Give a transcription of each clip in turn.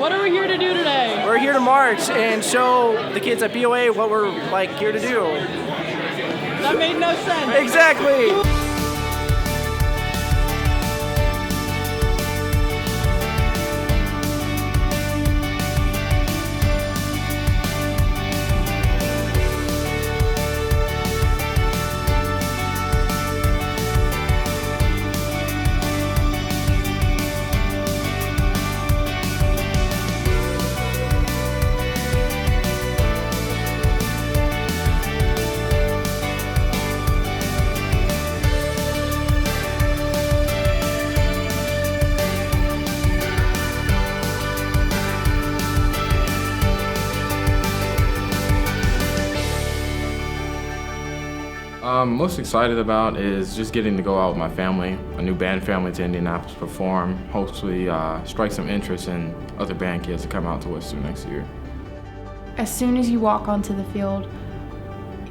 What are we here to do today? We're here to march and show the kids at BOA what we're here to do. That made no sense. Exactly. Most excited about is just getting to go out with my family, a new band family to Indianapolis perform, hopefully strike some interest in other band kids to come out to Worcester next year. As soon as you walk onto the field,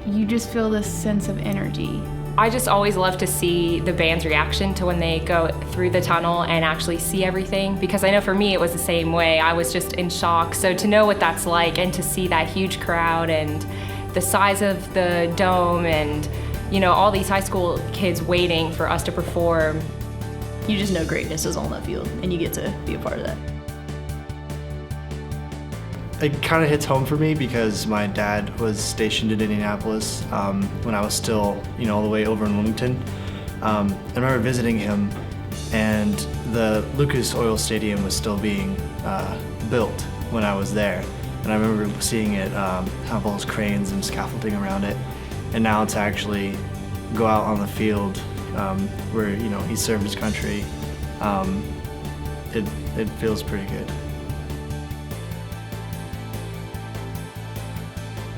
you just feel this sense of energy. I just always love to see the band's reaction to when they go through the tunnel and actually see everything, because I know for me it was the same way. I was just in shock. So to know what that's like and to see that huge crowd and the size of the dome and all these high school kids waiting for us to perform. You just know greatness is on that field, and you get to be a part of that. It kind of hits home for me because my dad was stationed in Indianapolis when I was still, all the way over in Wilmington. I remember visiting him, and the Lucas Oil Stadium was still being built when I was there. And I remember seeing it have all those cranes and scaffolding around it. And now to actually go out on the field where he served his country, it feels pretty good.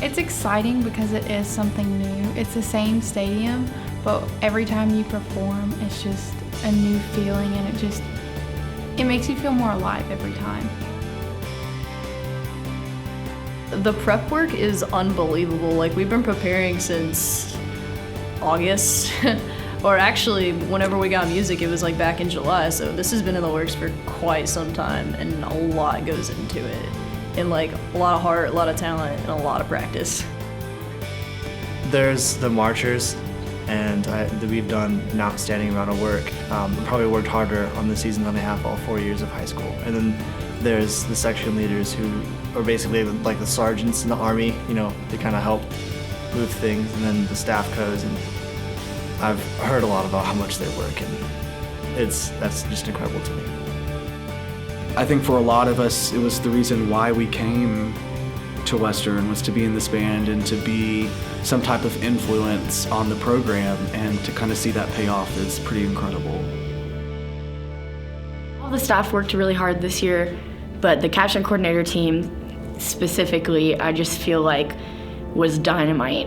It's exciting because it is something new. It's the same stadium, but every time you perform, it's just a new feeling, and it makes you feel more alive every time. The prep work is unbelievable. We've been preparing since August, or actually whenever we got music, it was back in July, so this has been in the works for quite some time, and a lot goes into it. And a lot of heart, a lot of talent, and a lot of practice. There's the marchers, and we've done an outstanding amount of work. Probably worked harder on the season than I have all 4 years of high school. And then there's the section leaders who are basically like the sergeants in the Army, they kind of help move things, and then the staff codes. And I've heard a lot about how much they work, and that's just incredible to me. I think for a lot of us, it was the reason why we came to Western, was to be in this band and to be some type of influence on the program, and to kind of see that pay off is pretty incredible. All the staff worked really hard this year, but the caption coordinator team specifically, I just feel was dynamite.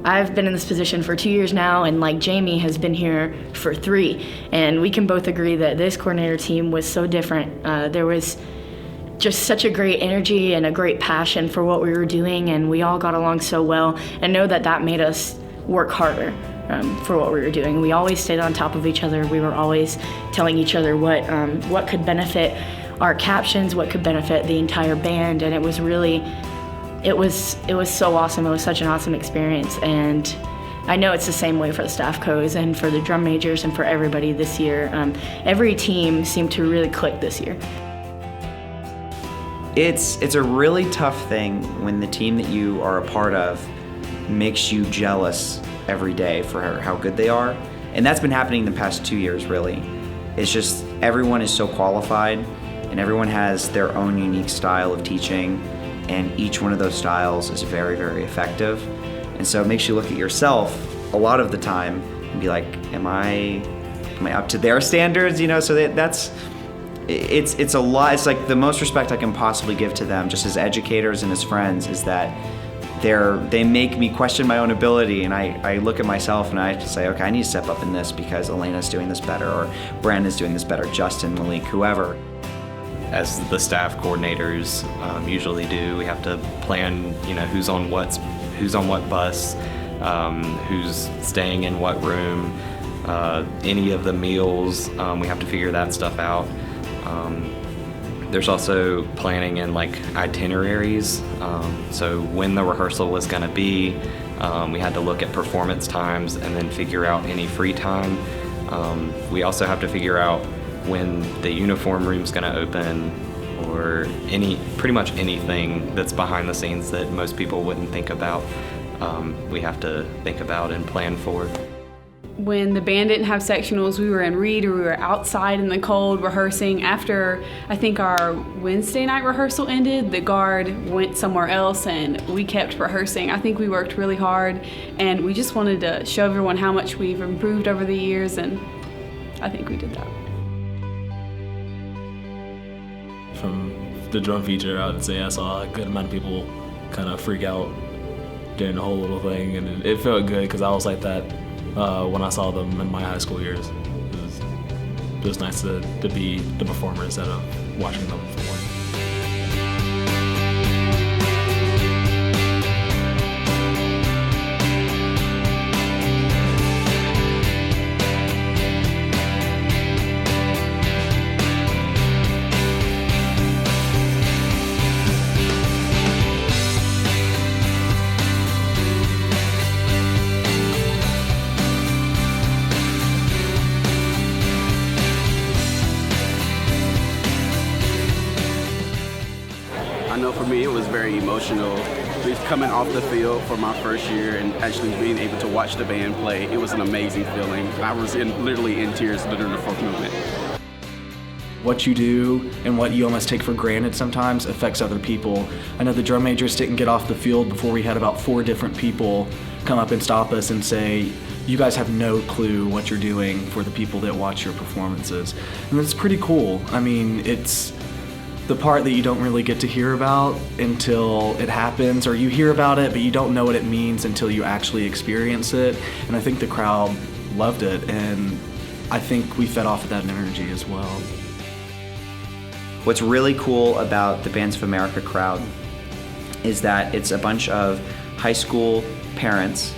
I've been in this position for 2 years now, and Jamie has been here for 3, and we can both agree that this coordinator team was so different. There was just such a great energy and a great passion for what we were doing, and we all got along so well, and know that made us work harder for what we were doing. We always stayed on top of each other. We were always telling each other what could benefit our captions, what could benefit the entire band, and it was so awesome. It was such an awesome experience, and I know it's the same way for the staff codes and for the drum majors and for everybody this year. Every team seemed to really click this year. It's a really tough thing when the team that you are a part of makes you jealous every day for how good they are. And that's been happening the past 2 years, really. It's just everyone is so qualified, and everyone has their own unique style of teaching, and each one of those styles is very, very effective. And so it makes you look at yourself a lot of the time and be like, am I up to their standards? So it's a lot. It's the most respect I can possibly give to them, just as educators and as friends, is that they make me question my own ability, and I look at myself and I just say, okay, I need to step up in this because Elena's doing this better, or Brandon's doing this better, Justin, Malik, whoever. As the staff coordinators usually do, we have to plan, who's on what bus, who's staying in what room, any of the meals. We have to figure that stuff out. There's also planning in like itineraries. So when the rehearsal was going to be, we had to look at performance times and then figure out any free time. We also have to figure out when the uniform room's going to open, or pretty much anything that's behind the scenes that most people wouldn't think about. We have to think about and plan for. When the band didn't have sectionals, we were in Reed, or we were outside in the cold rehearsing. After I think our Wednesday night rehearsal ended, the guard went somewhere else and we kept rehearsing. I think we worked really hard, and we just wanted to show everyone how much we've improved over the years, and I think we did that. From the drum feature, I would say I saw a good amount of people kind of freak out during the whole little thing, and it felt good because I was like that when I saw them in my high school years. It was nice to be the performer instead of watching them perform. I know for me it was very emotional. Just coming off the field for my first year and actually being able to watch the band play, it was an amazing feeling. I was literally in tears during the fourth movement. What you do and what you almost take for granted sometimes affects other people. I know the drum majors didn't get off the field before we had about 4 different people come up and stop us and say, you guys have no clue what you're doing for the people that watch your performances. And it's pretty cool. I mean, it's the part that you don't really get to hear about until it happens, or you hear about it but you don't know what it means until you actually experience it. And I think the crowd loved it, and I think we fed off of that energy as well. What's really cool about the Bands of America crowd is that it's a bunch of high school parents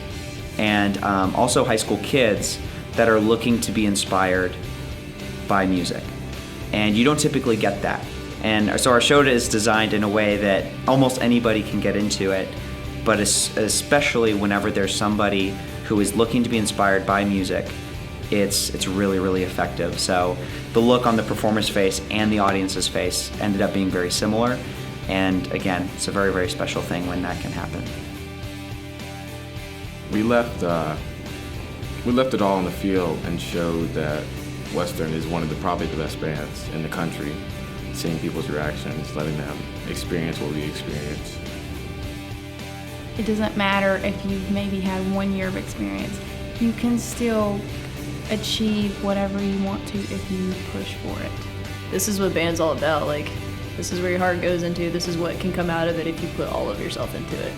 and also high school kids that are looking to be inspired by music. And you don't typically get that. And so our show is designed in a way that almost anybody can get into it, but especially whenever there's somebody who is looking to be inspired by music, it's really, really effective. So the look on the performer's face and the audience's face ended up being very similar. And again, it's a very, very special thing when that can happen. We left it all on the field and showed that Western is one of probably the best bands in the country. Seeing people's reactions, letting them experience what we experienced. It doesn't matter if you've maybe had 1 year of experience. You can still achieve whatever you want to if you push for it. This is what band's all about. Like, this is where your heart goes into. This is what can come out of it if you put all of yourself into it.